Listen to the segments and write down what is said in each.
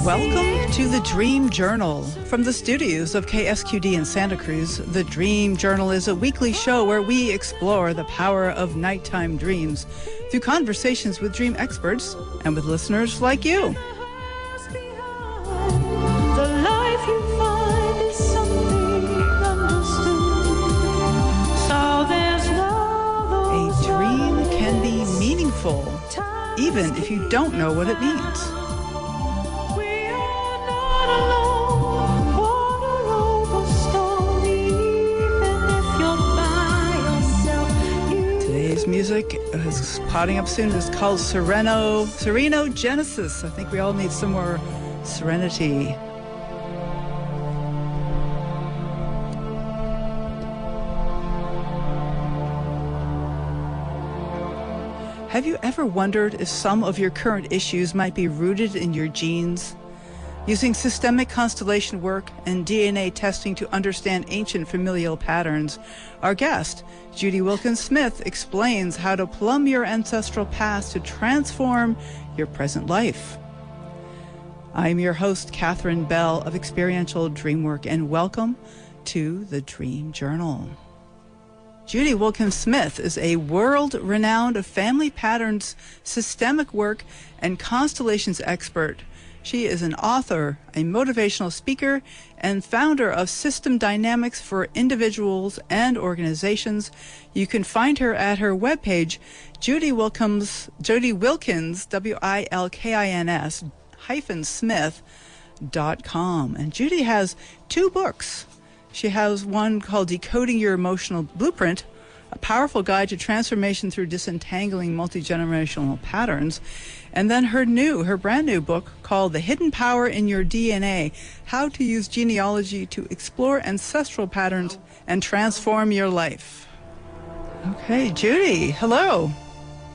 Welcome to the Dream Journal. From the studios of KSQD in Santa Cruz, the Dream Journal is a weekly show where we explore the power of nighttime dreams through conversations with dream experts and with listeners like you. A dream can be meaningful, even if you don't know what it means. Today's music is potting up soon. It's called Sereno Genesis. I think we all need some more serenity. Have you ever wondered if some of your current issues might be rooted in your genes? Using systemic constellation work and DNA testing to understand ancient familial patterns, our guest, Judy Wilkins-Smith, explains how to plumb your ancestral past to transform your present life. I'm your host, Catherine Bell of Experiential Dreamwork, and welcome to the Dream Journal. Judy Wilkins-Smith is a world-renowned family patterns, systemic work, and constellations expert. She is an author, a motivational speaker, and founder of System Dynamics for individuals and organizations. You can find her at her webpage, Judy Wilkins, WILKINS -Smith.com. And Judy has two books. She has one called Decoding Your Emotional Blueprint, a powerful guide to transformation through disentangling multi-generational patterns. And then her brand new book called The Hidden Power in Your DNA, How to Use Genealogy to Explore Ancestral Patterns and Transform Your Life. Okay, Judy, hello.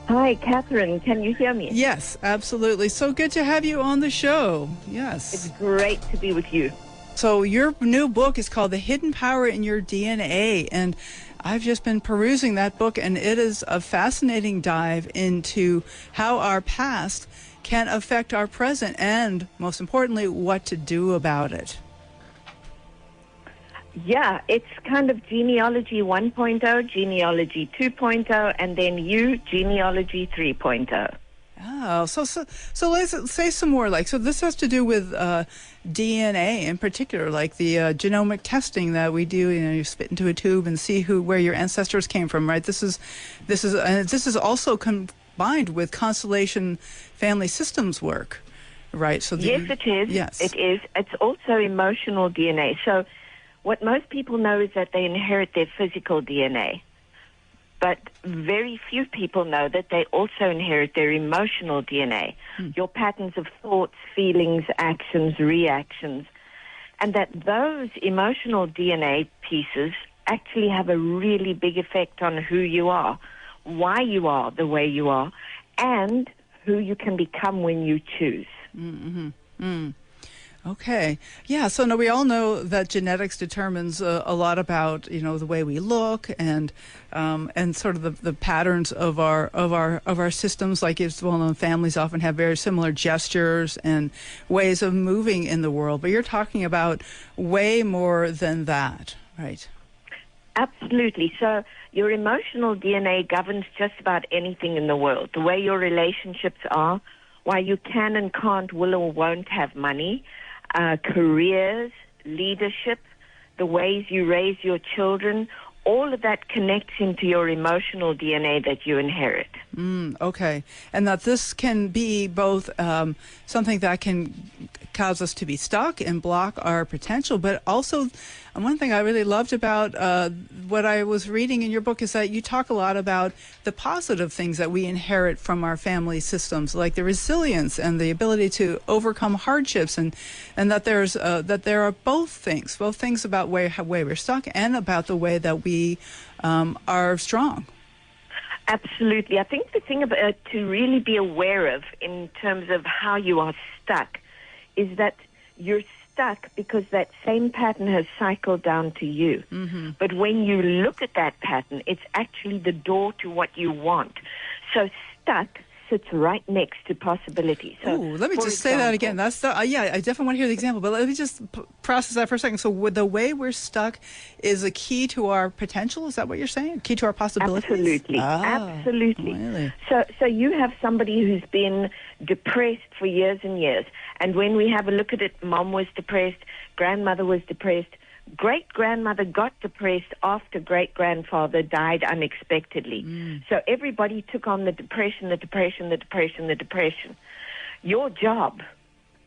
Hi, Catherine. Can you hear me? Yes, absolutely. So good to have you on the show. Yes. It's great to be with you. So your new book is called The Hidden Power in Your DNA, and I've just been perusing that book, and it is a fascinating dive into how our past can affect our present and, most importantly, what to do about it. Yeah, it's kind of genealogy 1.0, genealogy 2.0, and then genealogy 3.0. Oh, so let's say some more. So this has to do with DNA in particular, like the genomic testing that we do. You spit into a tube and see where your ancestors came from, right? This is also combined with constellation family systems work, right? So yes, it is. Yes, it is. It's also emotional DNA. So what most people know is that they inherit their physical DNA. But very few people know that they also inherit their emotional DNA, your patterns of thoughts, feelings, actions, reactions, and that those emotional DNA pieces actually have a really big effect on who you are, why you are the way you are, and who you can become when you choose. Mm-hmm. Mm. Okay. Yeah. So now we all know that genetics determines a lot about, the way we look and sort of the patterns of our systems. Like it's well-known, families often have very similar gestures and ways of moving in the world. But you're talking about way more than that, right? Absolutely. So your emotional DNA governs just about anything in the world. The way your relationships are, why you can and can't, will or won't have money, careers, leadership, the ways you raise your children, all of that connects into your emotional DNA that you inherit. Okay. And that this can be both something that can cause us to be stuck and block our potential, but also one thing I really loved about what I was reading in your book is that you talk a lot about the positive things that we inherit from our family systems, like the resilience and the ability to overcome hardships, and that there are both things about way we're stuck and about the way that we are strong. Absolutely. I think the thing about to really be aware of in terms of how you are stuck is that you're stuck because that same pattern has cycled down to you. Mm-hmm. But when you look at that pattern, it's actually the door to what you want. So stuck sits right next to possibility. So, let me just say that again. That's I definitely want to hear the example, but let me just process that for a second. So the way we're stuck is a key to our potential? Is that what you're saying? Key to our possibilities? Absolutely. Absolutely. Really? So you have somebody who's been depressed for years and years. And when we have a look at it, mom was depressed, grandmother was depressed, great-grandmother got depressed after great-grandfather died unexpectedly. So everybody took on the depression. Your job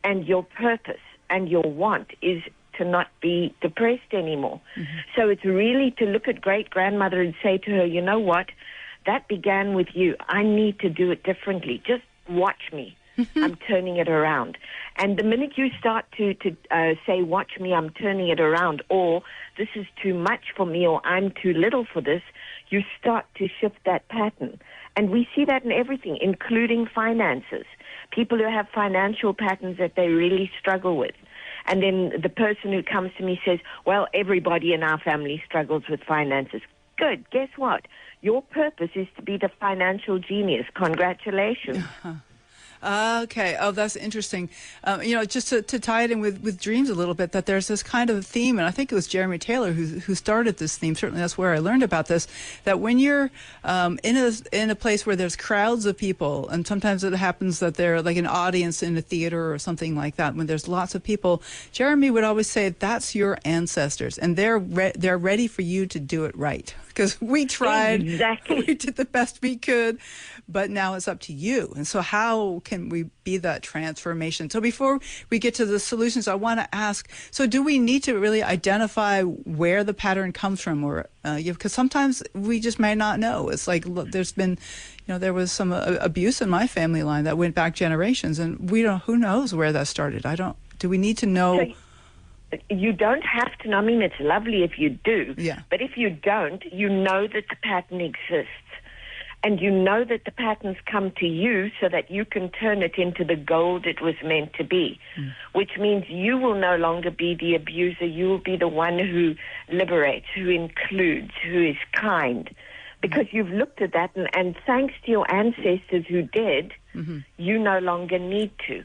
and your purpose and your want is to not be depressed anymore. So it's really to look at great-grandmother and say to her, you know what, that began with you. I need to do it differently. Just watch me. I'm turning it around. And the minute you start to say, watch me, I'm turning it around, or this is too much for me, or I'm too little for this, you start to shift that pattern. And we see that in everything, including finances. People who have financial patterns that they really struggle with. And then the person who comes to me says, well, everybody in our family struggles with finances. Good. Guess what? Your purpose is to be the financial genius. Congratulations. Okay. Oh, that's interesting. Just to tie it in with dreams a little bit, that there's this kind of theme, and I think it was Jeremy Taylor who started this theme. Certainly, that's where I learned about this. That when you're in a place where there's crowds of people, and sometimes it happens that they're like an audience in a theater or something like that. When there's lots of people, Jeremy would always say, "That's your ancestors, and they're ready for you to do it right." Because we tried, we did the best we could, but now it's up to you. And so how can we be that transformation? So before we get to the solutions, I want to ask, so do we need to really identify where the pattern comes from? Or because sometimes we just may not know. It's like, look, there's been, there was some abuse in my family line that went back generations, and who knows where that started? Do we need to know? You don't have to. I mean, it's lovely if you do. Yeah. But if you don't, you know that the pattern exists. And you know that the patterns come to you so that you can turn it into the gold it was meant to be, which means you will no longer be the abuser. You will be the one who liberates, who includes, who is kind. Because you've looked at that, and thanks to your ancestors who did, you no longer need to.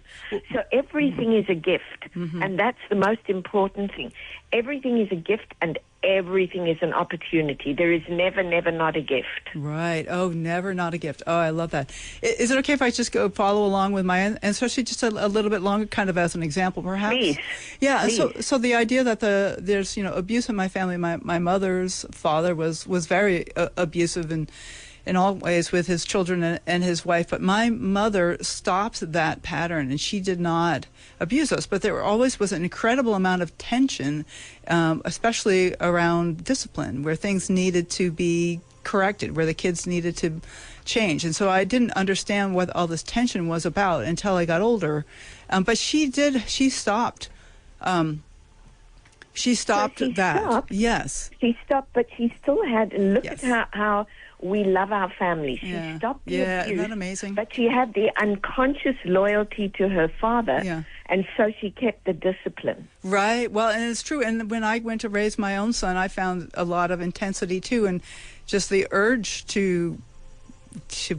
So everything is a gift, and that's the most important thing. Everything is a gift, and everything is an opportunity. There is never, never not a gift. Right. Oh, never not a gift. Oh, I love that. Is it okay if I just go follow along with and especially just a little bit longer, kind of as an example, perhaps? Please. Yeah. Please. So the idea that there's abuse in my family. My mother's father was very abusive in all ways with his children and his wife, but my mother stopped that pattern, and she did not abuse us. But there always was an incredible amount of tension, especially around discipline, where things needed to be corrected, where the kids needed to change. And so I didn't understand what all this tension was about until I got older. But she stopped. She stopped that. Stopped. Yes. She stopped, but she still had, look at how we love our family. She stopped the abuse. Isn't that amazing? But she had the unconscious loyalty to her father, and so she kept the discipline. Right. Well, and it's true. And when I went to raise my own son, I found a lot of intensity, too, and just the urge to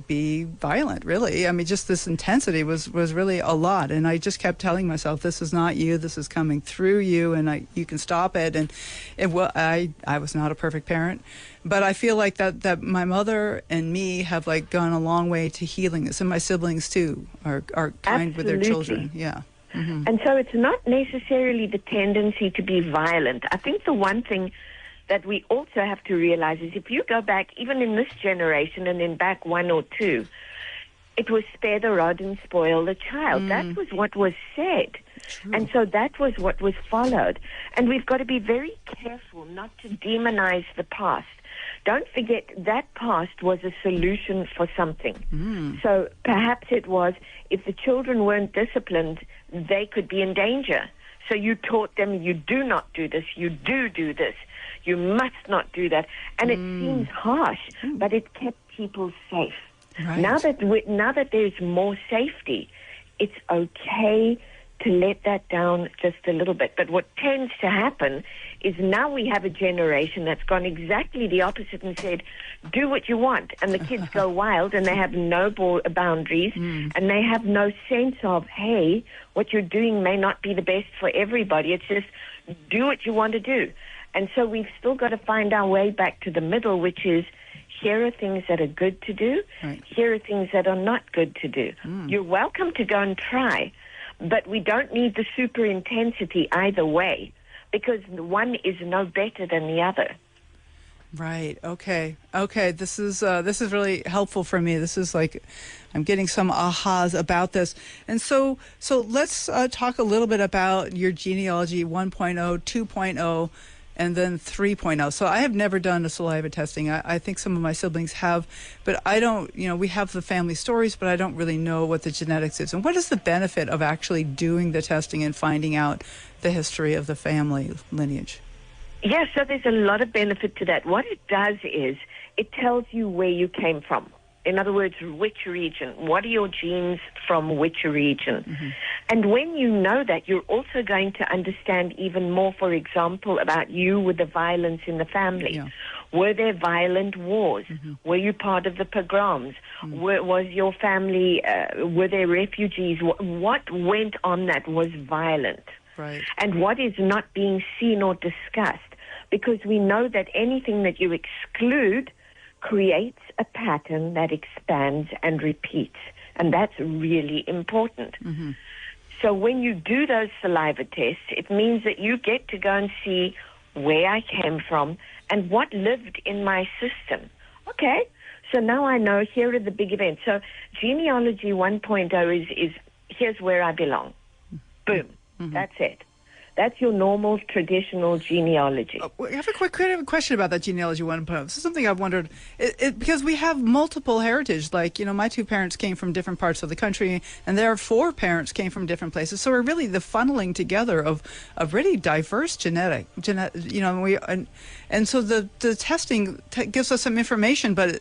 be violent, really. I mean, just this intensity was really a lot. And I just kept telling myself, this is not you, this is coming through you, and you can stop it. And I was not a perfect parent, but I feel like that my mother and me have gone a long way to healing this. And my siblings, too, are kind with their children. Yeah. Mm-hmm. And so it's not necessarily the tendency to be violent. I think the one thing that we also have to realize is if you go back, even in this generation and then back one or two, it was spare the rod and spoil the child. That was what was said. True. And so that was what was followed. And we've got to be very careful not to demonize the past. Don't forget that past was a solution for something. So perhaps it was, if the children weren't disciplined, they could be in danger. So you taught them, you do not do this, you do this. You must not do that. And it seems harsh, but it kept people safe. Right. Now that there's more safety, it's okay to let that down just a little bit. But what tends to happen is now we have a generation that's gone exactly the opposite and said, do what you want. And the kids go wild and they have no boundaries and they have no sense of, hey, what you're doing may not be the best for everybody. It's just do what you want to do. And so we've still got to find our way back to the middle, which is here are things that are good to do. Right. Here are things that are not good to do. You're welcome to go and try, but we don't need the super intensity either way, because one is no better than the other. Right. Okay. This is really helpful for me. This is like I'm getting some ahas about this. And so let's talk a little bit about your genealogy 1.0, 2.0, and then 3.0. So I have never done a saliva testing. I think some of my siblings have, but I don't, we have the family stories, but I don't really know what the genetics is. And what is the benefit of actually doing the testing and finding out the history of the family lineage? Yeah, so there's a lot of benefit to that. What it does is it tells you where you came from. In other words, which region. What are your genes from which region? Mm-hmm. And when you know that, you're also going to understand even more, for example, about you with the violence in the family. Yeah. Were there violent wars? Mm-hmm. Were you part of the pogroms? Mm-hmm. Was your family, were there refugees? What went on that was violent? Right. And what is not being seen or discussed? Because we know that anything that you exclude creates a pattern that expands and repeats. And that's really important. Mm-hmm. So when you do those saliva tests, it means that you get to go and see where I came from and what lived in my system. Okay, so now I know here are the big events. So genealogy 1.0 is here's where I belong. Boom. Mm-hmm. That's it. That's your normal, traditional genealogy. I have a quick question about that genealogy 1.0. This is something I've wondered, because we have multiple heritage. Like, my two parents came from different parts of the country, and their four parents came from different places. So we're really the funneling together of really diverse genetic, and so the testing gives us some information, but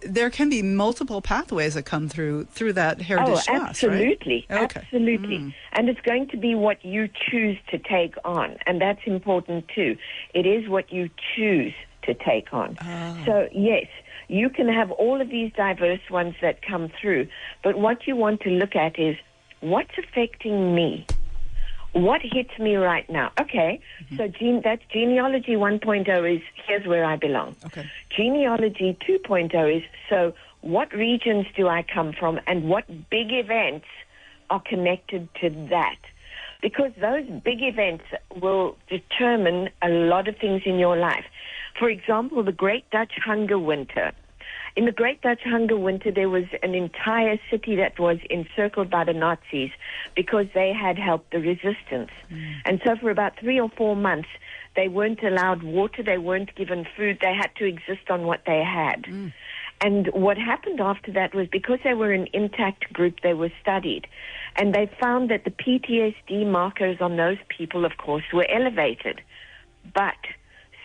there can be multiple pathways that come through that heritage class, absolutely, right? Okay. Absolutely. And it's going to be what you choose to take on, and that's important too. It is what you choose to take on. Oh. So, yes, you can have all of these diverse ones that come through, but what you want to look at is what's affecting me? What hits me right now? Okay, so that's genealogy 1.0 is here's where I belong. Okay. Genealogy 2.0 is, so what regions do I come from and what big events are connected to that? Because those big events will determine a lot of things in your life. For example, the Great Dutch Hunger Winter. In the Great Dutch Hunger Winter, there was an entire city that was encircled by the Nazis because they had helped the resistance. And so for about 3 or 4 months, they weren't allowed water, they weren't given food, they had to exist on what they had. And what happened after that was, because they were an intact group, they were studied. And they found that the PTSD markers on those people, of course, were elevated. But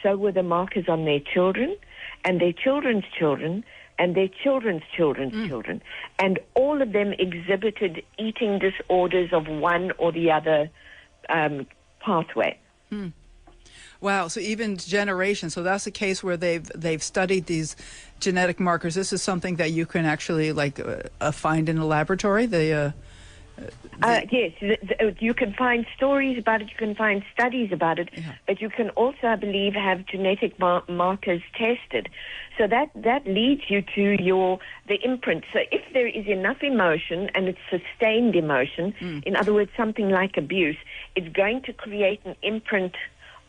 so were the markers on their children and their children's children and their children's children's children. And all of them exhibited eating disorders of one or the other pathway. Wow, so even generations. So that's a case where they've studied these genetic markers. This is something that you can actually find in a laboratory. Yes, you can find stories about it, you can find studies about it, but you can also, I believe, have genetic markers tested. So that leads you to the imprint. So if there is enough emotion, and it's sustained emotion, in other words, something like abuse, it's going to create an imprint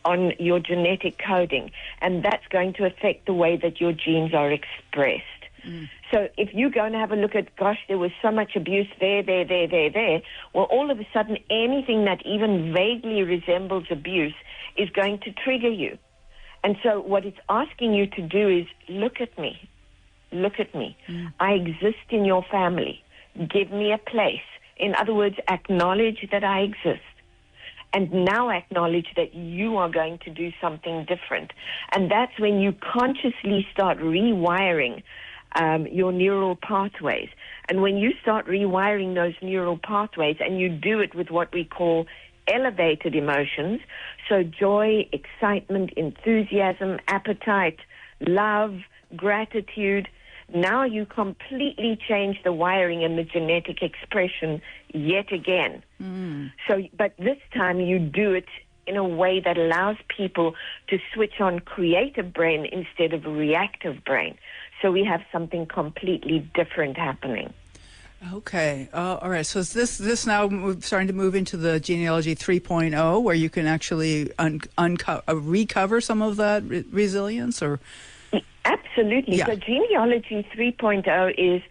on your genetic coding, and that's going to affect the way that your genes are expressed. So if you go and have a look at, gosh, there was so much abuse there, well, all of a sudden, anything that even vaguely resembles abuse is going to trigger you. And so what it's asking you to do is, look at me. I exist in your family. Give me a place. In other words, acknowledge that I exist. And now acknowledge that you are going to do something different. And that's when you consciously start rewiring your neural pathways. And when you start rewiring those neural pathways, and you do it with what we call elevated emotions, so joy, excitement, enthusiasm, appetite, love, gratitude, now you completely change the wiring and the genetic expression yet again. So, but this time you do it in a way that allows people to switch on creative brain instead of reactive brain. So we have something completely different happening. Okay. All right. So is this now starting to move into the genealogy 3.0, where you can actually recover some of that resilience, or? Absolutely. Yeah. So genealogy 3.0 is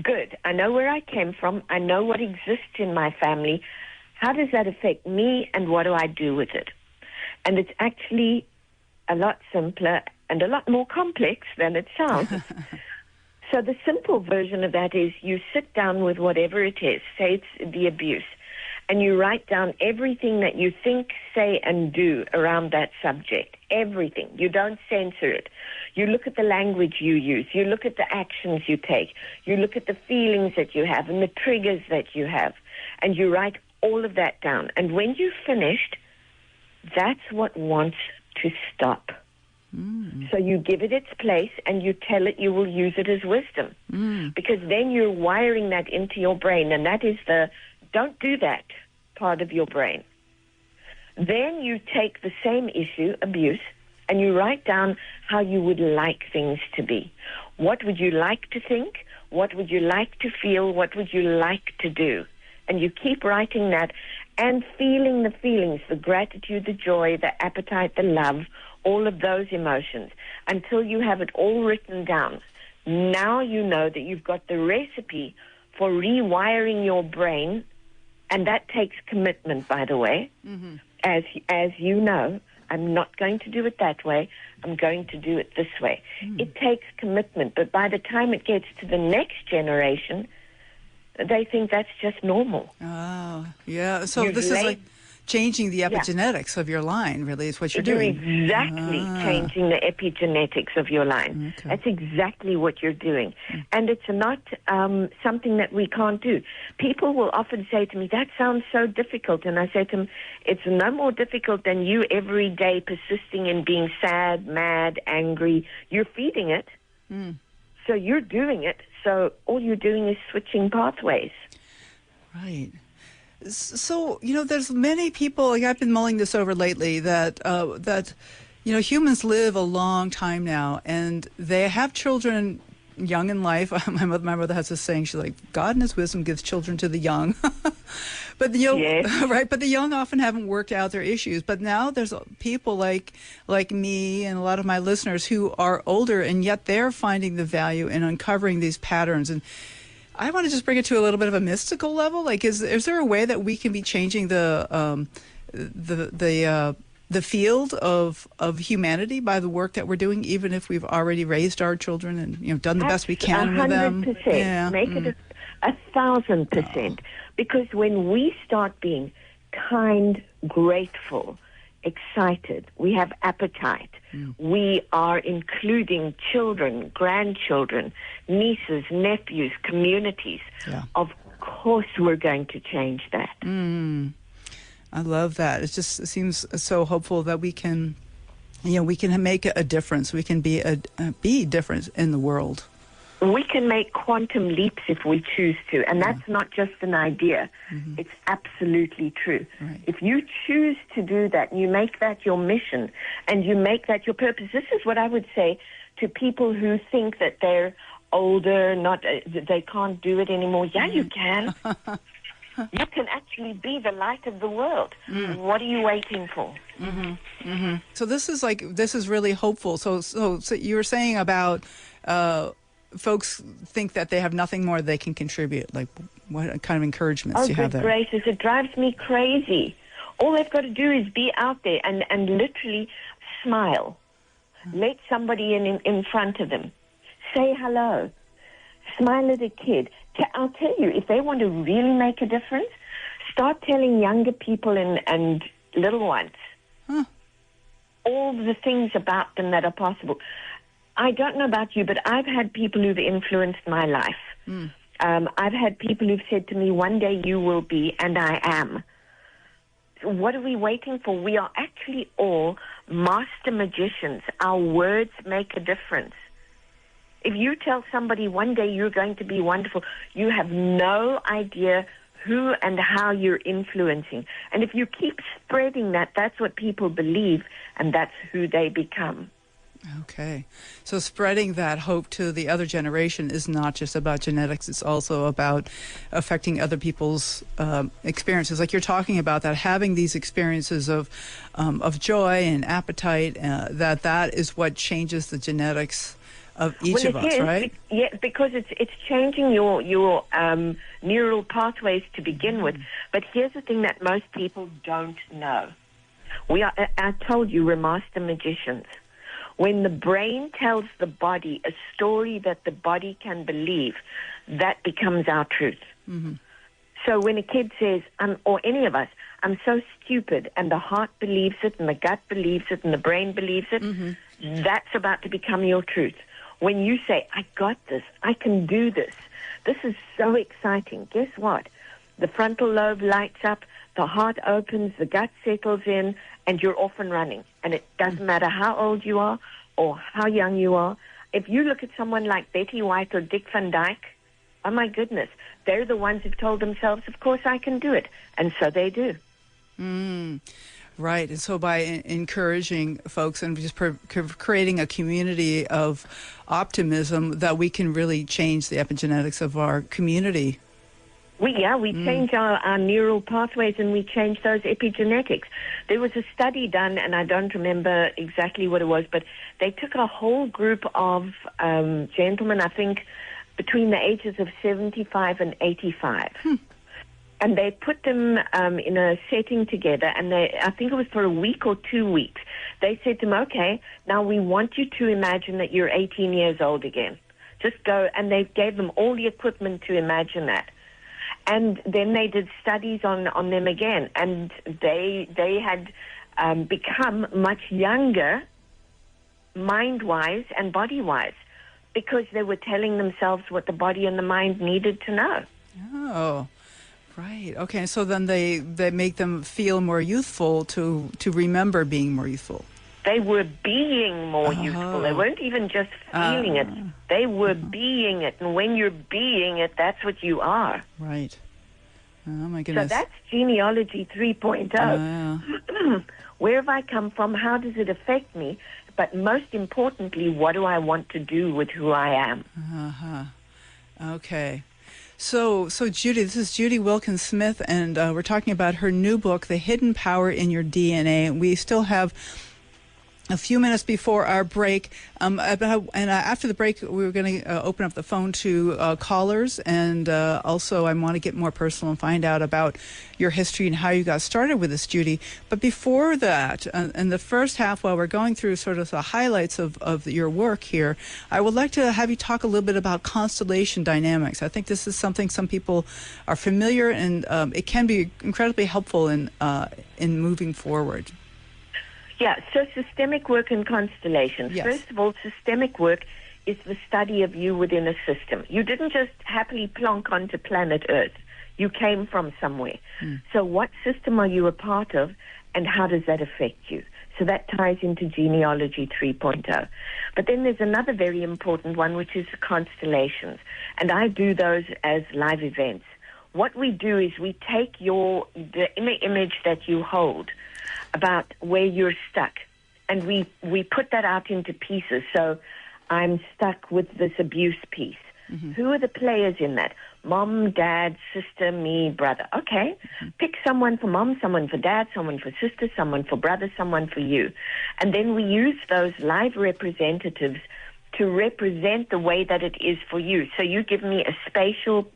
good. I know where I came from. I know what exists in my family. How does that affect me, and what do I do with it? And it's actually a lot simpler and a lot more complex than it sounds. So the simple version of that is you sit down with whatever it is, say it's the abuse, and you write down everything that you think, say, and do around that subject. Everything. You don't censor it. You look at the language you use. You look at the actions you take. You look at the feelings that you have and the triggers that you have. And you write all of that down. And when you've finished, that's what wants to stop. So you give it its place, and you tell it you will use it as wisdom. Because then you're wiring that into your brain, and that is the don't do that part of your brain. Then you take the same issue, abuse, and you write down how you would like things to be. What would you like to think? What would you like to feel? What would you like to do? And you keep writing that and feeling the feelings, the gratitude, the joy, the appetite, the love, all of those emotions, until you have it all written down. Now you know that you've got the recipe for rewiring your brain, and that takes commitment, by the way. As you know, I'm not going to do it that way. I'm going to do it this way. It takes commitment, but by the time it gets to the next generation, they think that's just normal. Oh, yeah. So this is like changing the epigenetics of your line, really, is what you're doing. Exactly, changing the epigenetics of your line. Okay. That's exactly what you're doing. And it's not something that we can't do. People will often say to me, that sounds so difficult. And I say to them, it's no more difficult than you every day persisting in being sad, mad, angry. You're feeding it. So you're doing it. So all you're doing is switching pathways. Right. So, there's many people, like I've been mulling this over lately, that humans live a long time now, and they have children young in life. My mother has this saying, she's like, God in his wisdom gives children to the young. But right, but the young often haven't worked out their issues. But now there's people like me and a lot of my listeners who are older, and yet they're finding the value in uncovering these patterns. And I want to just bring it to a little bit of a mystical level. Like, is there a way that we can be changing the field of humanity by the work that we're doing, even if we've already raised our children and done the best we can with them? 100%. Yeah. Make it 1,000%. Because when we start being kind, grateful, excited, we have appetite. We are including children, grandchildren, nieces, nephews, communities. Yeah. Of course we're going to change that. I love that. It seems so hopeful that we can make a difference. We can be different in the world. We can make quantum leaps if we choose to, and that's not just an idea. It's absolutely true. Right. If you choose to do that, you make that your mission, and you make that your purpose. This is what I would say to people who think that they're older, they can't do it anymore. Yeah, you can. You can actually be the light of the world. What are you waiting for? So this is really hopeful. So you were saying about folks think that they have nothing more they can contribute. Like, what kind of encouragements do you have there? Oh, good gracious, it drives me crazy. All they've got to do is be out there and literally smile. Let somebody in front of them. Say hello. Smile at a kid. I'll tell you, if they want to really make a difference, start telling younger people and little ones all the things about them that are possible. I don't know about you, but I've had people who've influenced my life. I've had people who've said to me, one day you will be, and I am. So what are we waiting for? We are actually all master magicians. Our words make a difference. If you tell somebody one day you're going to be wonderful, you have no idea who and how you're influencing. And if you keep spreading that, that's what people believe, and that's who they become. Okay. So spreading that hope to the other generation is not just about genetics. It's also about affecting other people's experiences. Like you're talking about that, having these experiences of joy and appetite, that is what changes the genetics of each of us, right? Yeah, because it's changing your neural pathways to begin with. But here's the thing that most people don't know. I told you, we're master magicians. When the brain tells the body a story that the body can believe, that becomes our truth. Mm-hmm. So when a kid says, or any of us, I'm so stupid, and the heart believes it, and the gut believes it, and the brain believes it, that's about to become your truth. When you say, I got this, I can do this, this is so exciting, guess what? The frontal lobe lights up, the heart opens, the gut settles in, and you're off and running. And it doesn't matter how old you are or how young you are. If you look at someone like Betty White or Dick Van Dyke, oh my goodness, they're the ones who've told themselves, of course I can do it. And so they do. Right. And so by encouraging folks and just creating a community of optimism, that we can really change the epigenetics of our community. We change our neural pathways, and we change those epigenetics. There was a study done, and I don't remember exactly what it was, but they took a whole group of gentlemen, I think, between the ages of 75 and 85. And they put them in a setting together, and I think it was for a week or 2 weeks. They said to them, okay, now we want you to imagine that you're 18 years old again. Just go, and they gave them all the equipment to imagine that. And then they did studies on them again, and they had become much younger, mind-wise and body-wise, because they were telling themselves what the body and the mind needed to know. Oh, right. Okay, so then they make them feel more youthful to remember being more youthful. They were being more youthful. They weren't even just feeling it. They were being it. And when you're being it, that's what you are. Right. Oh, my goodness. So that's genealogy 3.0. Where have I come from? How does it affect me? But most importantly, what do I want to do with who I am? Okay. So Judy, this is Judy Wilkins-Smith, and we're talking about her new book, The Hidden Power in Your DNA. We still have a few minutes before our break, and after the break, we were going to open up the phone to callers, and also I want to get more personal and find out about your history and how you got started with this, Judy. But before that, in the first half, while we're going through sort of the highlights of your work here, I would like to have you talk a little bit about constellation dynamics. I think this is something some people are familiar, and it can be incredibly helpful in moving forward. Yeah, so systemic work and constellations. Yes. First of all, systemic work is the study of you within a system. You didn't just happily plonk onto planet Earth. You came from somewhere. So what system are you a part of, and how does that affect you? So that ties into genealogy 3.0. But then there's another very important one, which is constellations. And I do those as live events. What we do is we take the image that you hold about where you're stuck, and we put that out into pieces. So I'm stuck with this abuse piece. Who are the players in that? Mom, dad, sister, me, brother. Okay, pick someone for mom, someone for dad, someone for sister, someone for brother, someone for you. And then we use those live representatives to represent the way that it is for you. So you give me a spatial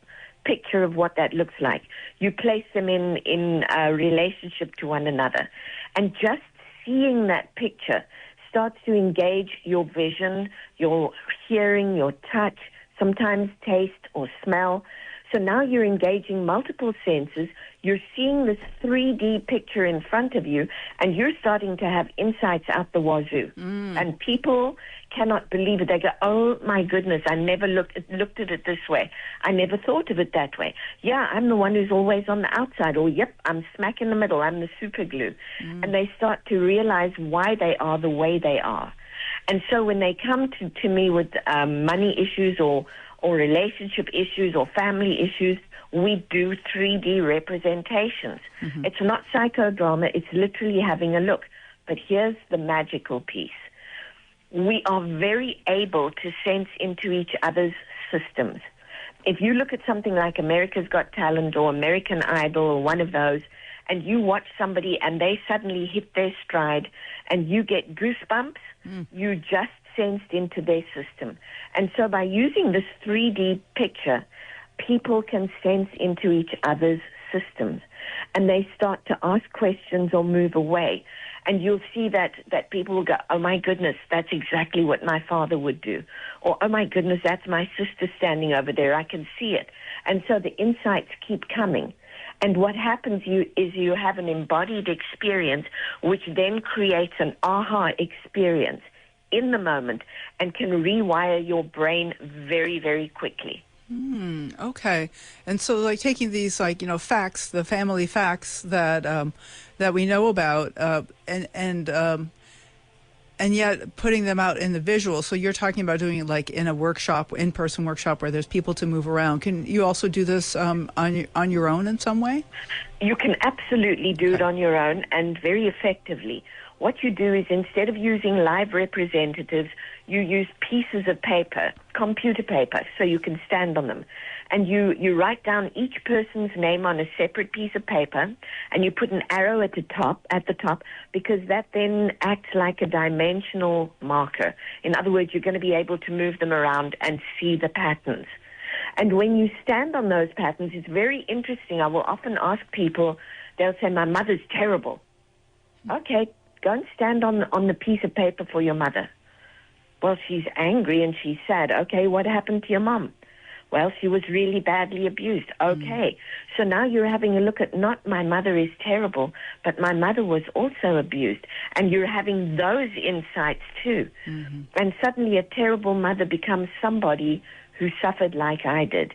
picture of what that looks like. You place them in a relationship to one another. And just seeing that picture starts to engage your vision, your hearing, your touch, sometimes taste or smell. So now you're engaging multiple senses. You're seeing this 3D picture in front of you, and you're starting to have insights out the wazoo. And people cannot believe it. They go, oh my goodness, I never looked at it this way. I never thought of it that way. Yeah, I'm the one who's always on the outside. Or, yep, I'm smack in the middle. I'm the super glue. And they start to realize why they are the way they are. And so when they come to me with money issues or relationship issues or family issues, we do 3D representations. It's not psychodrama. It's literally having a look. But here's the magical piece. We are very able to sense into each other's systems. If you look at something like America's Got Talent or American Idol or one of those, and you watch somebody and they suddenly hit their stride and you get goosebumps, you just sensed into their system. And so by using this 3D picture, people can sense into each other's systems. And they start to ask questions or move away. And you'll see that people will go, oh, my goodness, that's exactly what my father would do. Or, oh, my goodness, that's my sister standing over there. I can see it. And so the insights keep coming. And what happens is you have an embodied experience, which then creates an aha experience in the moment and can rewire your brain very, very quickly. Okay. And so, like, taking these, facts, the family facts that we know about, and yet putting them out in the visual. So you're talking about doing it like in a workshop, in-person workshop where there's people to move around. Can you also do this on your own in some way? You can absolutely do it on your own, and very effectively. What you do is, instead of using live representatives, you use pieces of paper, computer paper, so you can stand on them. And you write down each person's name on a separate piece of paper, and you put an arrow at the top, because that then acts like a dimensional marker. In other words, you're going to be able to move them around and see the patterns. And when you stand on those patterns, it's very interesting. I will often ask people, they'll say, my mother's terrible. Okay, go and stand on the piece of paper for your mother. Well, she's angry and she's sad. Okay, what happened to your mom? Well, she was really badly abused. Okay, so now you're having a look at not my mother is terrible, but my mother was also abused. And you're having those insights too. And suddenly a terrible mother becomes somebody who suffered like I did.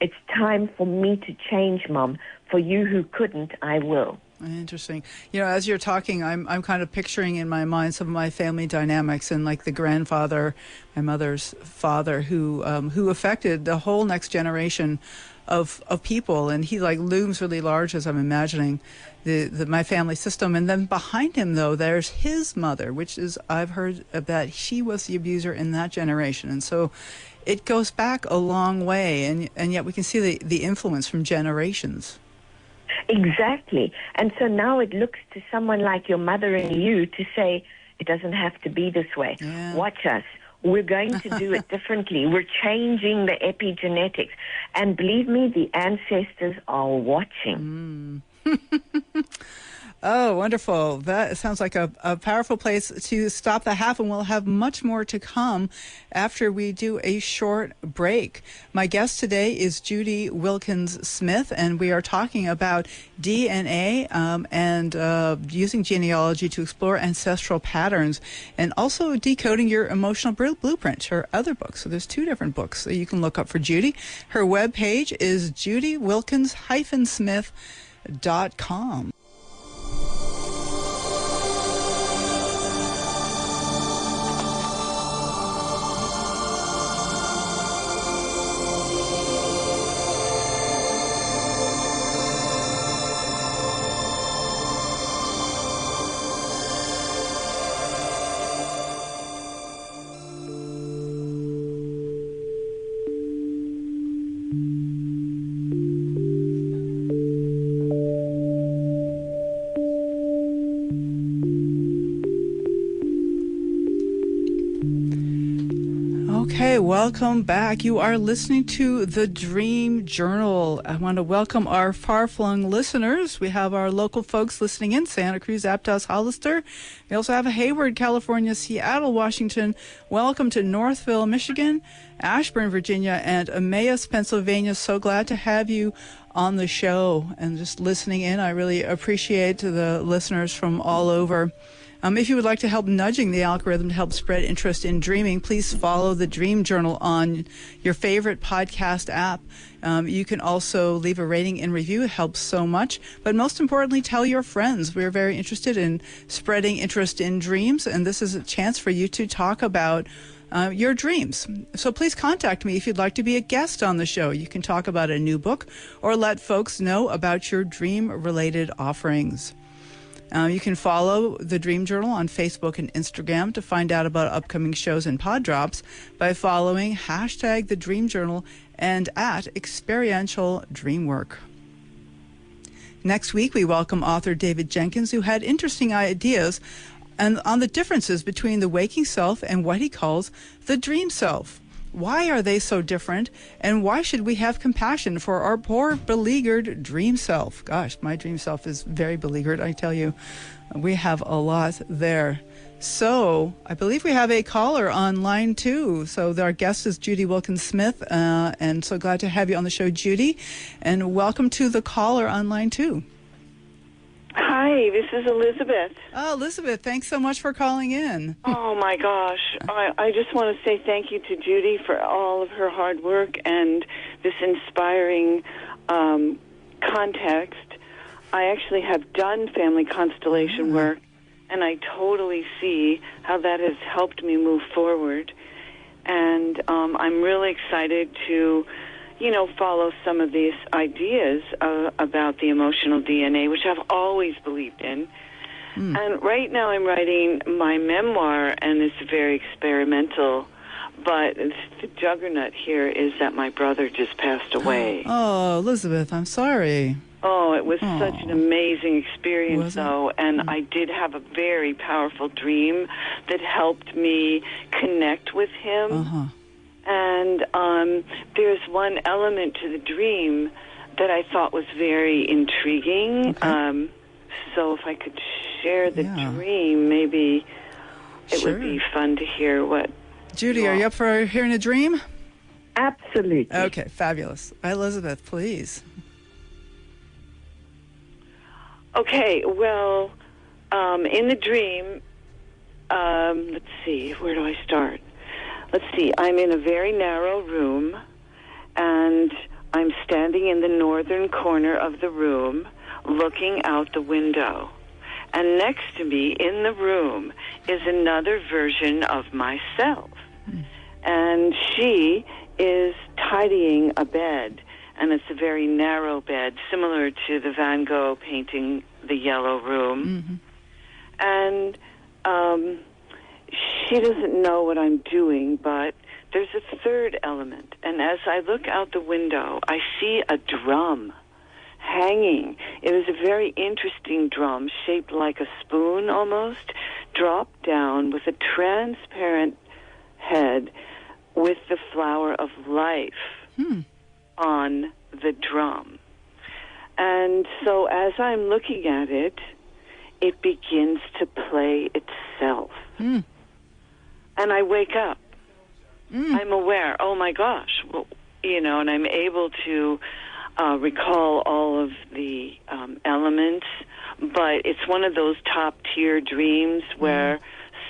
It's time for me to change, Mom. For you who couldn't, I will. Interesting. As you're talking, I'm kind of picturing in my mind some of my family dynamics, and like the grandfather, my mother's father, who affected the whole next generation of people, and he like looms really large as I'm imagining my family system. And then behind him, though, there's his mother, which is, I've heard that she was the abuser in that generation, and so it goes back a long way, and yet we can see the influence from generations. Exactly. And so now it looks to someone like your mother and you to say, it doesn't have to be this way. Yeah. Watch us. We're going to do it differently. We're changing the epigenetics. And believe me, the ancestors are watching. Oh, wonderful. That sounds like a powerful place to stop the half, and we'll have much more to come after we do a short break. My guest today is Judy Wilkins-Smith, and we are talking about DNA and using genealogy to explore ancestral patterns, and also decoding your emotional blueprint, her other books. So there's 2 different books that you can look up for Judy. Her webpage is judywilkins-smith.com. Okay, welcome back. You are listening to The Dream Journal. I want to welcome our far-flung listeners. We have our local folks listening in, Santa Cruz, Aptos, Hollister. We also have Hayward, California, Seattle, Washington. Welcome to Northville, Michigan, Ashburn, Virginia, and Emmaus, Pennsylvania. So glad to have you on the show and just listening in. I really appreciate the listeners from all over. If you would like to help nudging the algorithm to help spread interest in dreaming, please follow the Dream Journal on your favorite podcast app. You can also leave a rating and review. It helps so much. But most importantly, tell your friends. We're very interested in spreading interest in dreams, and this is a chance for you to talk about your dreams. So please contact me if you'd like to be a guest on the show. You can talk about a new book or let folks know about your dream-related offerings. You can follow the Dream Journal on Facebook and Instagram to find out about upcoming shows and pod drops by following hashtag the Dream Journal and at Experiential Dreamwork. Next week, we welcome author David Jenkins, who had interesting ideas and on the differences between the waking self and what he calls the dream self. Why are they so different, and why should we have compassion for our poor, beleaguered dream self? Gosh, my dream self is very beleaguered, I tell you. We have a lot there. So, I believe we have a caller on line 2. So, our guest is Judy Wilkins-Smith, and so glad to have you on the show, Judy. And welcome to the caller on line 2. Hi, this is Elizabeth. Oh, Elizabeth, thanks so much for calling in. Oh, my gosh. I just want to say thank you to Judy for all of her hard work and this inspiring context. I actually have done family constellation work, and I totally see how that has helped me move forward. And I'm really excited to follow some of these ideas about the emotional DNA, which I've always believed in. And right now I'm writing my memoir, and it's very experimental. But the juggernaut here is that my brother just passed away. Oh, Elizabeth, I'm sorry. Oh, it was such an amazing experience, though, and I did have a very powerful dream that helped me connect with him. And there's one element to the dream that I thought was very intriguing. So if I could share the dream, maybe it would be fun to hear what... Judy, are you up for hearing a dream? Absolutely. Okay, fabulous. Elizabeth, please. Okay, well, in the dream, let's see, where do I start? Let's see, I'm in a very narrow room, and I'm standing in the northern corner of the room, looking out the window. And next to me in the room is another version of myself. And she is tidying a bed, and it's a very narrow bed, similar to the Van Gogh painting The Yellow Room. And she doesn't know what I'm doing, but there's a third element. And as I look out the window, I see a drum hanging. It was a very interesting drum, shaped like a spoon almost, dropped down with a transparent head with the flower of life on the drum. And so as I'm looking at it, it begins to play itself. And I wake up. I'm aware, oh my gosh, well, and I'm able to recall all of the elements, but it's one of those top-tier dreams where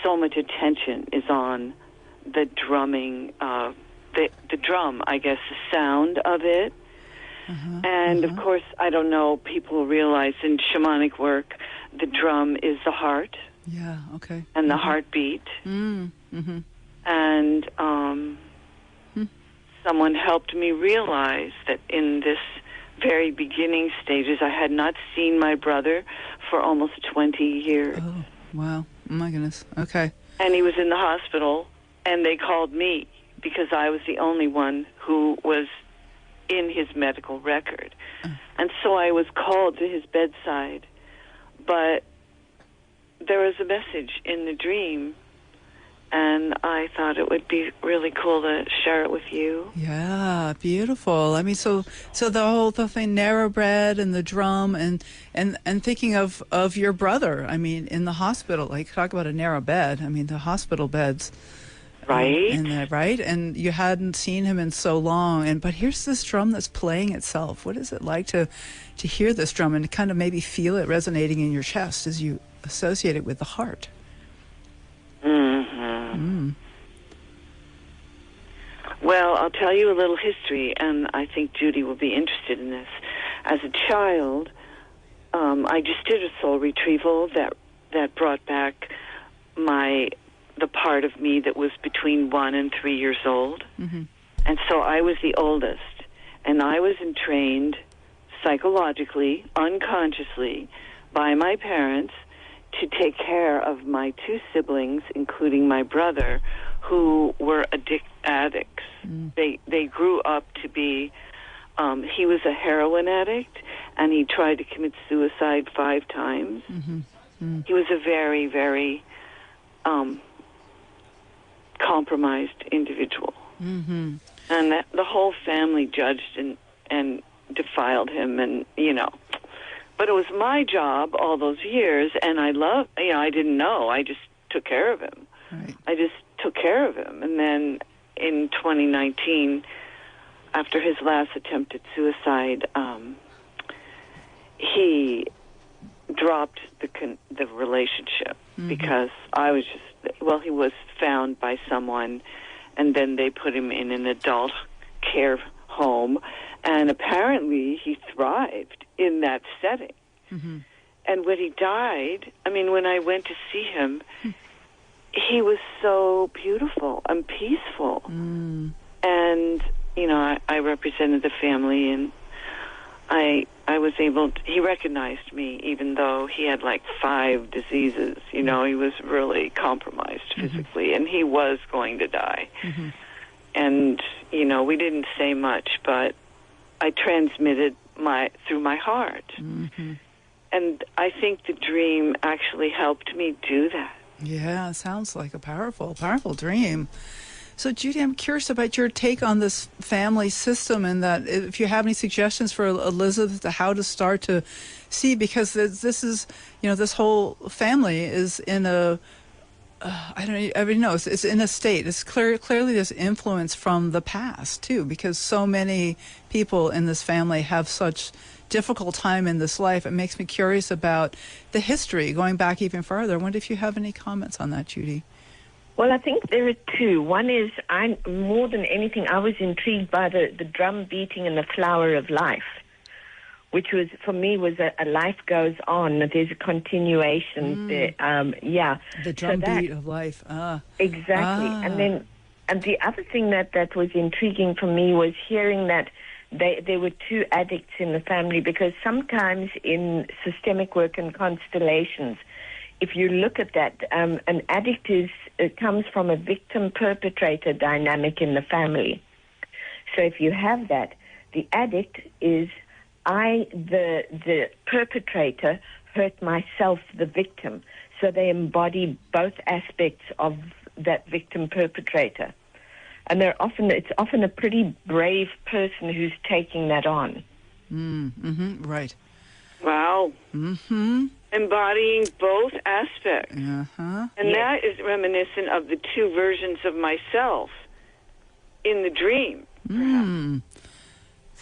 so much attention is on the drumming, the drum, I guess, the sound of it. And, of course, I don't know, people realize in shamanic work, the drum is the heart. Yeah, okay. And the heartbeat. And someone helped me realize that in this very beginning stages, I had not seen my brother for almost 20 years. Oh, wow. Oh, my goodness. Okay. And he was in the hospital, and they called me because I was the only one who was in his medical record. And so I was called to his bedside. But there was a message in the dream, and I thought it would be really cool to share it with you. Yeah, beautiful. I mean, so the whole thing, narrow bread and the drum, and thinking of your brother. I mean, in the hospital, like talk about a narrow bed. I mean, the hospital beds, right? Right, and you hadn't seen him in so long. But here's this drum that's playing itself. What is it like to hear this drum and kind of maybe feel it resonating in your chest as you associate it with the heart? Well, I'll tell you a little history, and I think Judy will be interested in this. As a child, I just did a soul retrieval that brought back the part of me that was between 1 and 3 years old. Mm-hmm. And so I was the oldest, and I was entrained psychologically, unconsciously, by my parents to take care of my 2 siblings, including my brother, who were addicts. They grew up to be, he was a heroin addict, and he tried to commit suicide 5 times. He was a very, very compromised individual. And the whole family judged and defiled him, and, But it was my job all those years, and I didn't know. I just took care of him. Right. I just took care of him. And then in 2019, after his last attempt at suicide, he dropped the relationship because he was found by someone, and then they put him in an adult care home, and apparently he thrived in that setting. And when he died, when I went to see him, he was so beautiful and peaceful. And, I represented the family, and I was he recognized me, even though he had like 5 diseases. He was really compromised physically, and he was going to die. And, we didn't say much, but I transmitted through my heart. And I think the dream actually helped me do that. Yeah, sounds like a powerful, powerful dream. So, Judy, I'm curious about your take on this family system, and that if you have any suggestions for Elizabeth to how to start to see, because this is, this whole family is in a, it's in a state. It's clearly this influence from the past, too, because so many people in this family have such difficult time in this life. It makes me curious about the history, going back even further. I wonder if you have any comments on that, Judy. Well, I think there are 2. One is, more than anything, I was intrigued by the drum beating and the flower of life, which was, for me, was a life goes on. There's a continuation. The drum beat of life. Exactly. And the other thing that was intriguing for me was hearing that there were 2 addicts in the family, because sometimes in systemic work and constellations, if you look at that, an addict comes from a victim-perpetrator dynamic in the family. So if you have that, the addict is the perpetrator, hurt myself, the victim. So they embody both aspects of that victim-perpetrator. And it's often a pretty brave person who's taking that on. Right. Wow. Embodying both aspects. And that is reminiscent of the 2 versions of myself in the dream.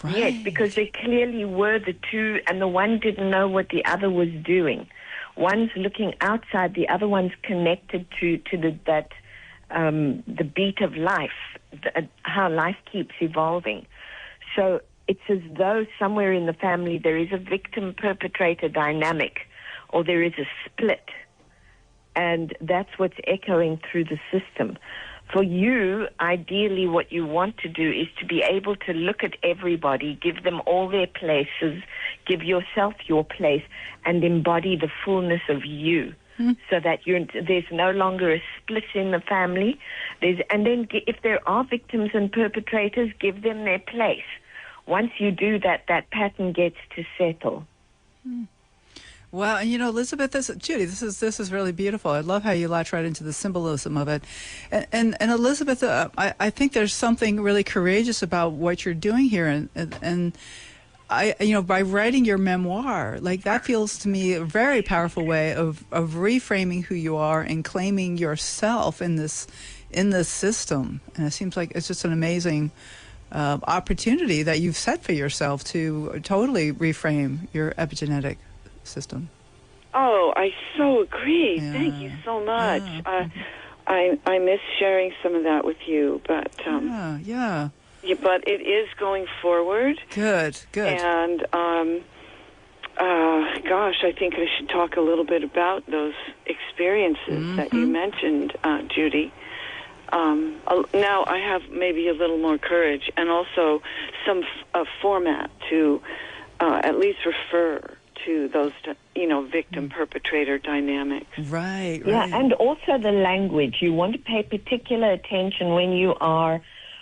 Right. Yes, because they clearly were the 2, and the one didn't know what the other was doing. One's looking outside, the other one's connected to the beat of life, how life keeps evolving. So it's as though somewhere in the family there is a victim-perpetrator dynamic, or there is a split, and that's what's echoing through the system. For you, ideally, what you want to do is to be able to look at everybody, give them all their places, give yourself your place, and embody the fullness of you. So that there's no longer a split in the family. And then if there are victims and perpetrators, give them their place. Once you do that, that pattern gets to settle. Well, and Elizabeth, Judy, this is really beautiful. I love how you latch right into the symbolism of it. And Elizabeth, I think there's something really courageous about what you're doing here, and by writing your memoir, like that feels to me a very powerful way of reframing who you are and claiming yourself in this system. And it seems like it's just an amazing opportunity that you've set for yourself to totally reframe your epigenetic system. Oh, I so agree. Thank you so much. I miss sharing some of that with you, but yeah, but it is going forward. Good. And gosh, I think I should talk a little bit about those experiences that you mentioned, Judy. Now I have maybe a little more courage and also some format to at least refer to those, victim-perpetrator dynamics. Right. Yeah, and also the language. You want to pay particular attention when you are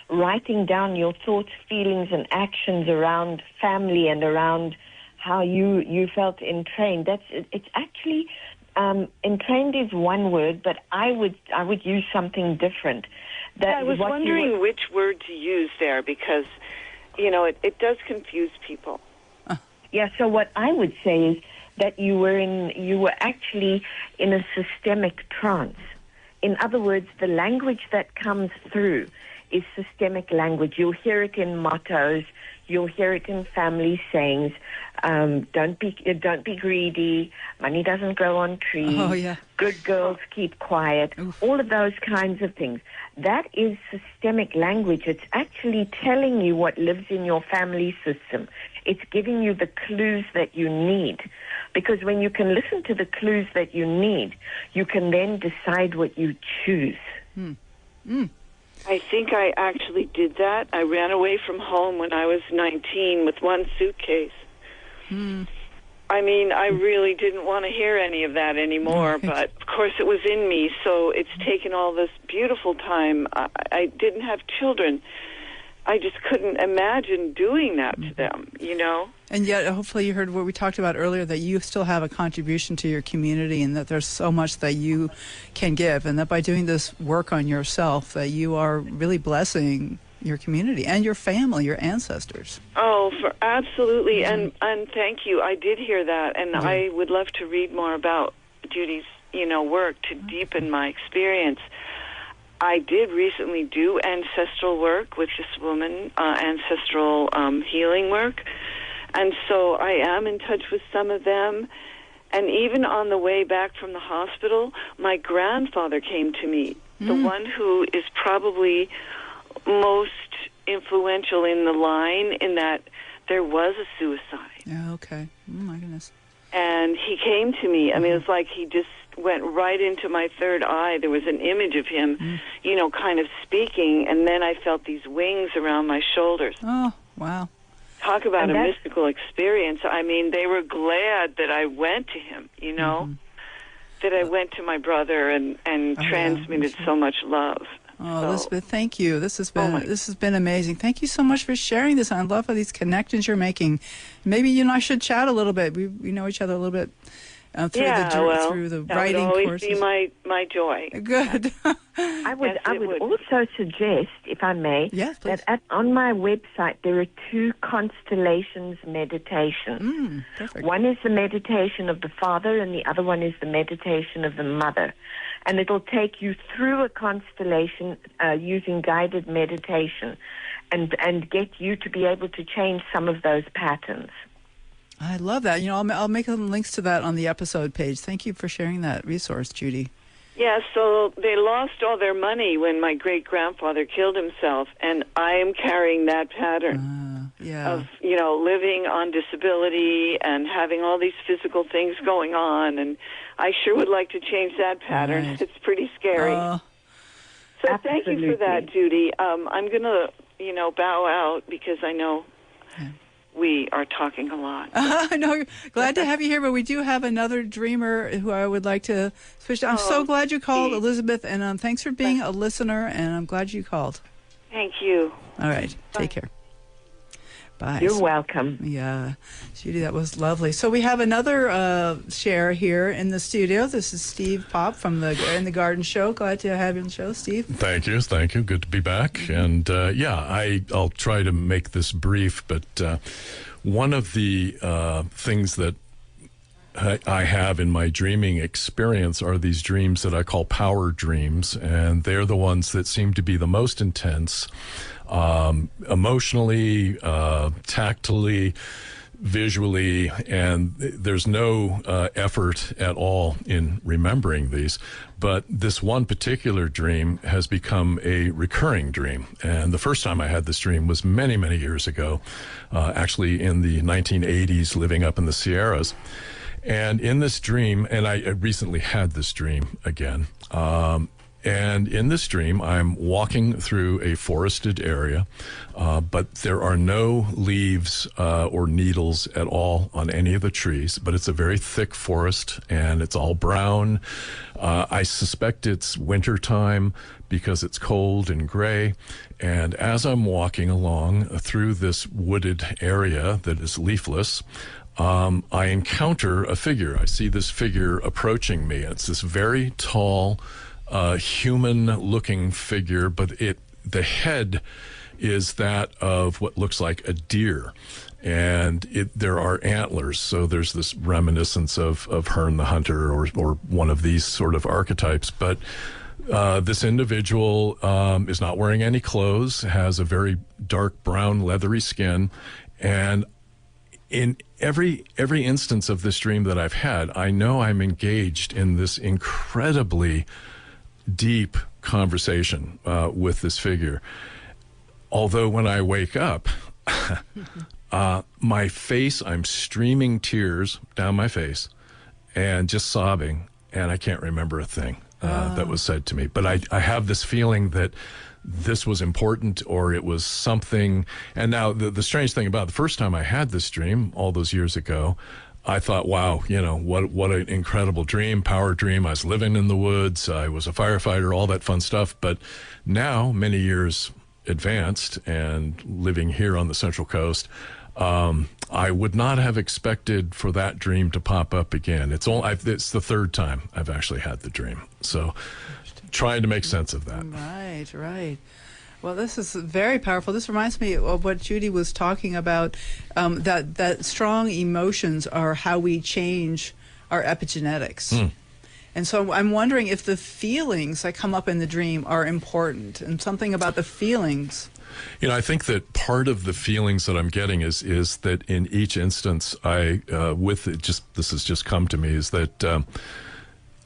writing down your thoughts, feelings, and actions around family and around how you felt entrained. It's actually entrained is one word, but I would use something different. I was wondering which word to use there because it does confuse people. Yeah. So what I would say is that you were actually in a systemic trance. In other words, the language that comes through is systemic language. You'll hear it in mottos. You'll hear it in family sayings. Don't be greedy. Money doesn't grow on trees. Oh, yeah. Good girls keep quiet. Oof. All of those kinds of things. That is systemic language. It's actually telling you what lives in your family system. It's giving you the clues that you need. Because when you can listen to the clues that you need, you can then decide what you choose. I think I actually did that. I ran away from home when I was 19 with one suitcase. I mean, I really didn't want to hear any of that anymore, but of course it was in me, so it's taken all this beautiful time. I didn't have children. I just couldn't imagine doing that to them, And yet, hopefully you heard what we talked about earlier, that you still have a contribution to your community and that there's so much that you can give, and that by doing this work on yourself, that you are really blessing your community and your family, your ancestors. Oh, absolutely. And thank you. I did hear that, and I would love to read more about Judy's, work to deepen my experience. I did recently do ancestral work with this woman, ancestral healing work. And so I am in touch with some of them. And even on the way back from the hospital, my grandfather came to me, the one who is probably most influential in the line in that there was a suicide. Yeah, okay. Oh, my goodness. And he came to me. I mean, it was like he just went right into my third eye. There was an image of him, kind of speaking, and then I felt these wings around my shoulders. Oh, wow. Talk about a mystical experience. I mean, they were glad that I went to him, that I went to my brother and transmitted so much love. Oh, so, Elizabeth, thank you. This has been amazing. Thank you so much for sharing this. I love these connections you're making. Maybe you and I should chat a little bit. We know each other a little bit through the writing courses. That would always be my joy. Good. I would also suggest, if I may, yes, that on my website there are 2 constellations meditations. Perfect. One is the meditation of the father, and the other one is the meditation of the mother. And it'll take you through a constellation using guided meditation and get you to be able to change some of those patterns. I love that. I'll make some links to that on the episode page. Thank you for sharing that resource, Judy. Yeah, so they lost all their money when my great-grandfather killed himself, and I am carrying that pattern of, living on disability and having all these physical things going on, and I sure would like to change that pattern. Right. It's pretty scary. So absolutely. Thank you for that, Judy. I'm going to, bow out because I know we are talking a lot. No, glad to have you here, but we do have another dreamer who I would like to switch to. I'm so glad you called, Elizabeth, and thanks for being a listener, and I'm glad you called. Thank you. All right. Bye. Take care. Bye. You're welcome. Yeah. Judy, that was lovely. So we have another share here in the studio. This is Steve Pop from the In the Garden Show. Glad to have you on the show, Steve. Thank you. Good to be back. And I'll try to make this brief, but one of the things that I have in my dreaming experience are these dreams that I call power dreams, and they're the ones that seem to be the most intense, emotionally, tactily. visually, and there's no effort at all in remembering these. But this one particular dream has become a recurring dream. And the first time I had this dream was many, many years ago, actually in the 1980s, living up in the Sierras. And in this dream, and I recently had this dream again, and in this dream, I'm walking through a forested area, but there are no leaves or needles at all on any of the trees, but it's a very thick forest, and it's all brown. I suspect it's wintertime because it's cold and gray. And as I'm walking along through this wooded area that is leafless, I encounter a figure. I see this figure approaching me. It's this very tall, human-looking figure, but the head is that of what looks like a deer, and there are antlers. So there's this reminiscence of Herne the Hunter or one of these sort of archetypes. But this individual is not wearing any clothes, has a very dark brown leathery skin, and in every instance of this dream that I've had, I know I'm engaged in this incredibly deep conversation with this figure. Although when I wake up, my face, I'm streaming tears down my face and just sobbing, and I can't remember a thing that was said to me. But I have this feeling that this was important, or it was something. And now the strange thing about the first time I had this dream all those years ago, I thought, wow, what an incredible dream, power dream. I was living in the woods. I was a firefighter, all that fun stuff. But now, many years advanced and living here on the Central Coast, I would not have expected for that dream to pop up again. It's the third time I've actually had the dream. So trying to make sense of that. Right. Well, this is very powerful. This reminds me of what Judy was talking about, that strong emotions are how we change our epigenetics. And so I'm wondering if the feelings that come up in the dream are important, and something about the feelings. I think that part of the feelings that I'm getting is that in each instance, this has just come to me, is that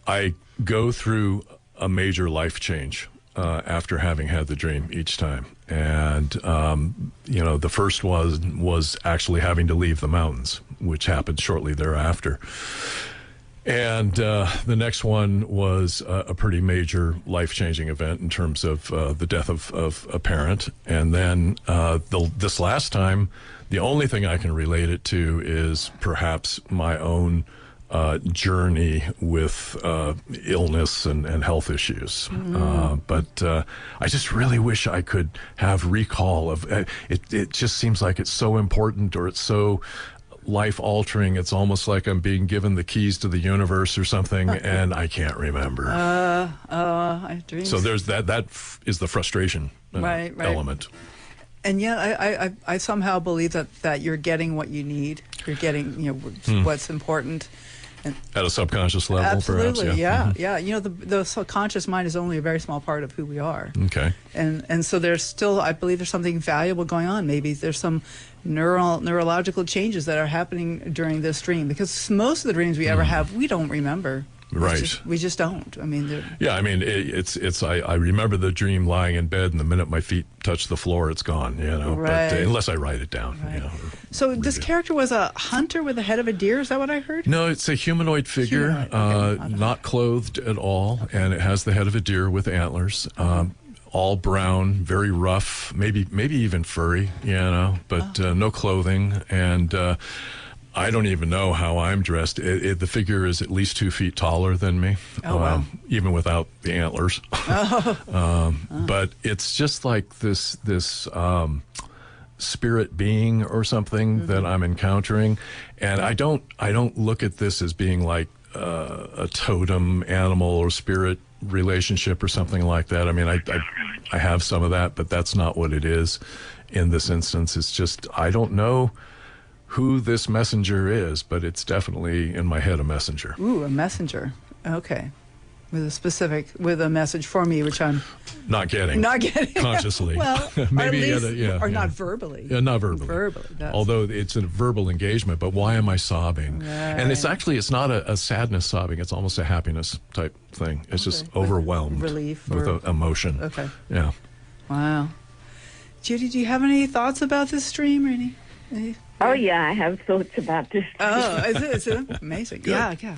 I go through a major life change after having had the dream each time. And, the first was actually having to leave the mountains, which happened shortly thereafter. And the next one was a pretty major life-changing event in terms of the death of a parent. And then this last time, the only thing I can relate it to is perhaps my own journey with illness and health issues. But I just really wish I could have recall of it. It just seems like it's so important, or it's so life-altering. It's almost like I'm being given the keys to the universe or something, and I can't remember. Dreams. So there's that is the frustration element. And yet I somehow believe that you're getting what you need. You're getting what's important. And at a subconscious level, absolutely, perhaps. Yeah. The subconscious mind is only a very small part of who we are. Okay. And so there's still, I believe there's something valuable going on. Maybe there's some neurological changes that are happening during this dream, because most of the dreams we ever have, we don't remember. Right. We just don't. I mean, I remember the dream lying in bed, and the minute my feet touch the floor, it's gone, Right. But unless I write it down, Right. So this character was a hunter with the head of a deer, is that what I heard? No, it's a humanoid figure, Okay. not clothed at all, and it has the head of a deer with antlers, all brown, very rough, maybe even furry, but no clothing, and I don't even know how I'm dressed. The figure is at least 2 feet taller than me, wow. even without the antlers. But it's just like this spirit being or something that I'm encountering, and I don't look at this as being like a totem animal or spirit relationship or something like that. I mean, I have some of that, but that's not what it is in this instance. It's just I don't know who this messenger is, but it's definitely in my head a messenger. Ooh, a messenger. Okay. with a message for me, which I'm not getting consciously. Well, maybe not verbally. Yeah, not verbally. Although it's a verbal engagement, but why am I sobbing? Right. And it's not a sadness sobbing. It's almost a happiness type thing. It's just overwhelmed, relief with emotion. Okay. Yeah. Wow. Judy, do you have any thoughts about this dream or any? Oh yeah, I have thoughts about this. Oh, is it amazing? Good. Yeah.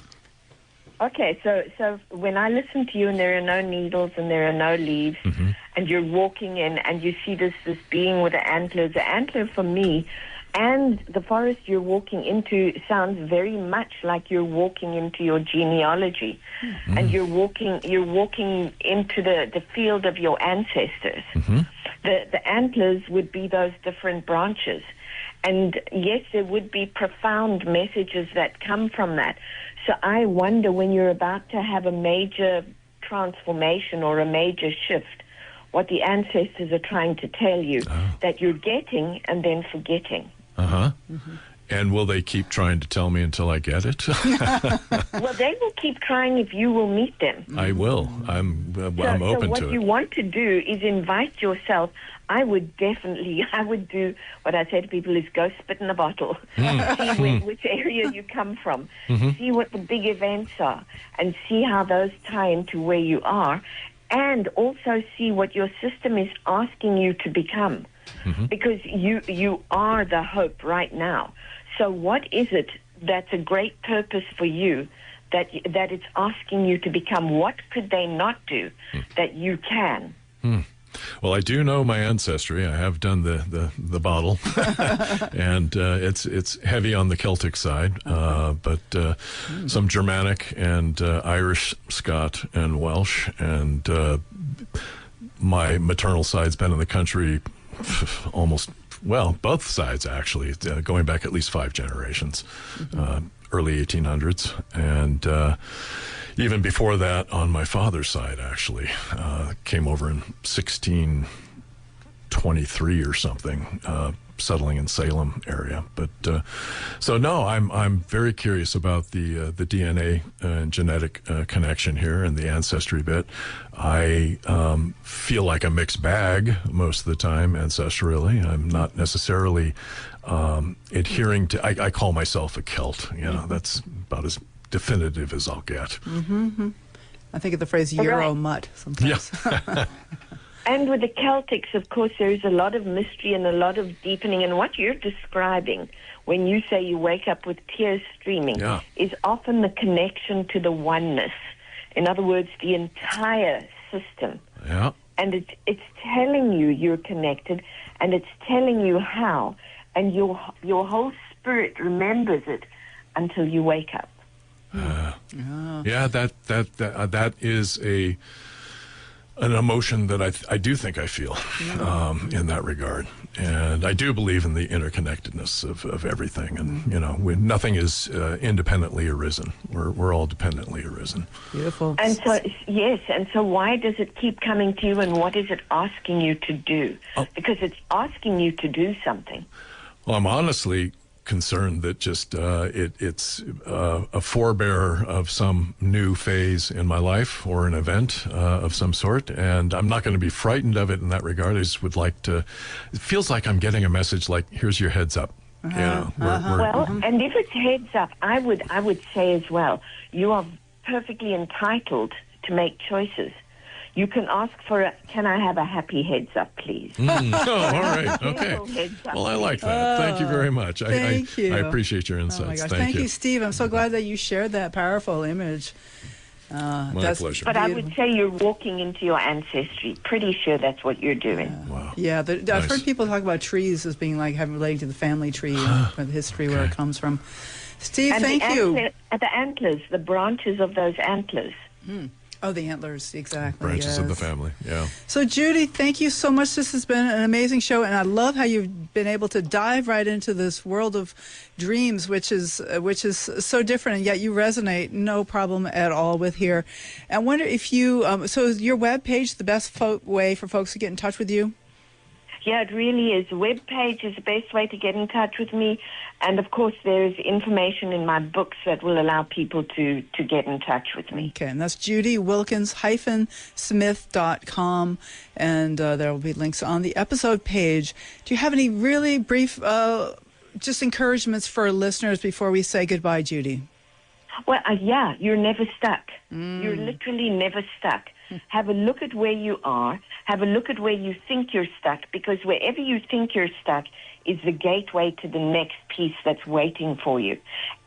Okay, so when I listen to you and there are no needles and there are no leaves, and you're walking in and you see this being with the antler for me, and the forest you're walking into sounds very much like you're walking into your genealogy, and you're walking into the field of your ancestors. The antlers would be those different branches. And yes, there would be profound messages that come from that. So I wonder, when you're about to have a major transformation or a major shift, what the ancestors are trying to tell you that you're getting and then forgetting. And will they keep trying to tell me until I get it? Well, they will keep trying if you will meet them. I will. I'm open so to what it. you want to do is invite yourself. I would do what I say to people is go spit in a bottle. See which area you come from. See what the big events are and see how those tie into where you are, and also see what your system is asking you to become. Because you are the hope right now. So what is it that's a great purpose for you that it's asking you to become? What could they not do that you can? Well, I do know my ancestry. I have done the bottle, and it's heavy on the Celtic side, but some Germanic and Irish, Scot, and Welsh, and my maternal side's been in the country both sides actually, going back at least 5 generations, early 1800s, and even before that on my father's side actually, came over in 1623 or something, settling in Salem area. But so no, I'm very curious about the DNA and genetic connection here and the ancestry bit. I feel like a mixed bag most of the time ancestrally. I'm not necessarily adhering to. I call myself a Celt. That's about as definitive as I'll get. I think of the phrase Euro mutt sometimes. Yeah. And with the Celtics, of course, there is a lot of mystery and a lot of deepening. And what you're describing when you say you wake up with tears streaming is often the connection to the oneness. In other words, the entire system. Yeah. And it's telling you you're connected, and it's telling you how. And your whole spirit remembers it until you wake up. Yeah, that is an emotion that I do think I feel in that regard. And I do believe in the interconnectedness of everything. And, nothing is independently arisen. We're all dependently arisen. Beautiful. And so, yes, and so why does it keep coming to you, and what is it asking you to do? Because it's asking you to do something. Well, I'm honestly concerned that just it's a forebearer of some new phase in my life or an event of some sort, and I'm not going to be frightened of it in that regard. I just would like to. It feels like I'm getting a message like, "Here's your heads up." And if it's heads up, I would say as well, you are perfectly entitled to make choices. You can ask for can I have a happy heads up, please? Oh, all right. Okay. Well, I like that. Thank you very much. Thank you. I appreciate your insights. Oh my gosh. Thank you, Steve. I'm so glad that you shared that powerful image. My pleasure. But I would say you're walking into your ancestry. Pretty sure that's what you're doing. Wow. Yeah, I've heard people talk about trees as being like relating to the family tree and the history where it comes from. Steve, and thank you. The antlers, the branches of those antlers. Oh, the antlers, exactly. Branches of the family, yeah. So, Judy, thank you so much. This has been an amazing show, and I love how you've been able to dive right into this world of dreams, which is so different, and yet you resonate no problem at all with here. I wonder if you, so is your webpage the best way for folks to get in touch with you? Yeah, it really is. Web page is the best way to get in touch with me. And, of course, there's information in my books that will allow people to get in touch with me. Okay, and that's Judy Wilkins-Smith.com, and there will be links on the episode page. Do you have any really brief just encouragements for listeners before we say goodbye, Judy? Well, yeah, you're never stuck. You're literally never stuck. Have a look at where you are. Have a look at where you think you're stuck, because wherever you think you're stuck is the gateway to the next piece that's waiting for you.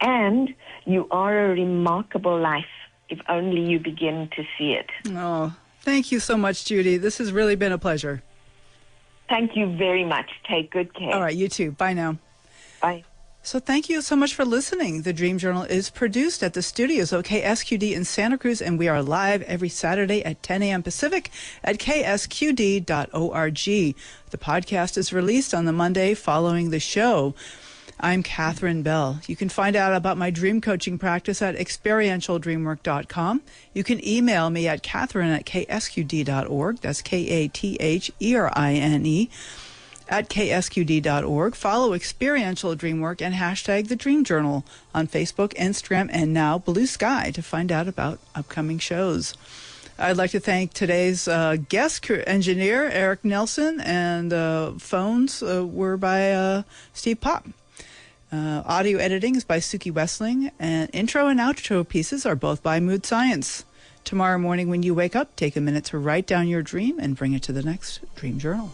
And you are a remarkable life if only you begin to see it. Oh, thank you so much, Judy. This has really been a pleasure. Thank you very much. Take good care. All right, you too. Bye now. Bye. So thank you so much for listening. The Dream Journal is produced at the studios of KSQD in Santa Cruz, and we are live every Saturday at 10 a.m. Pacific at ksqd.org. The podcast is released on the Monday following the show. I'm Catherine Bell. You can find out about my dream coaching practice at experientialdreamwork.com. You can email me at catherine@ksqd.org. That's KATHERINE. at ksqd.org. Follow Experiential Dreamwork and hashtag The Dream Journal on Facebook, Instagram, and now Blue Sky to find out about upcoming shows. I'd like to thank today's guest engineer, Eric Nelson, and phones were by Steve Pop. Audio editing is by Suki Wessling, and intro and outro pieces are both by Mood Science. Tomorrow morning when you wake up, take a minute to write down your dream and bring it to the next Dream Journal.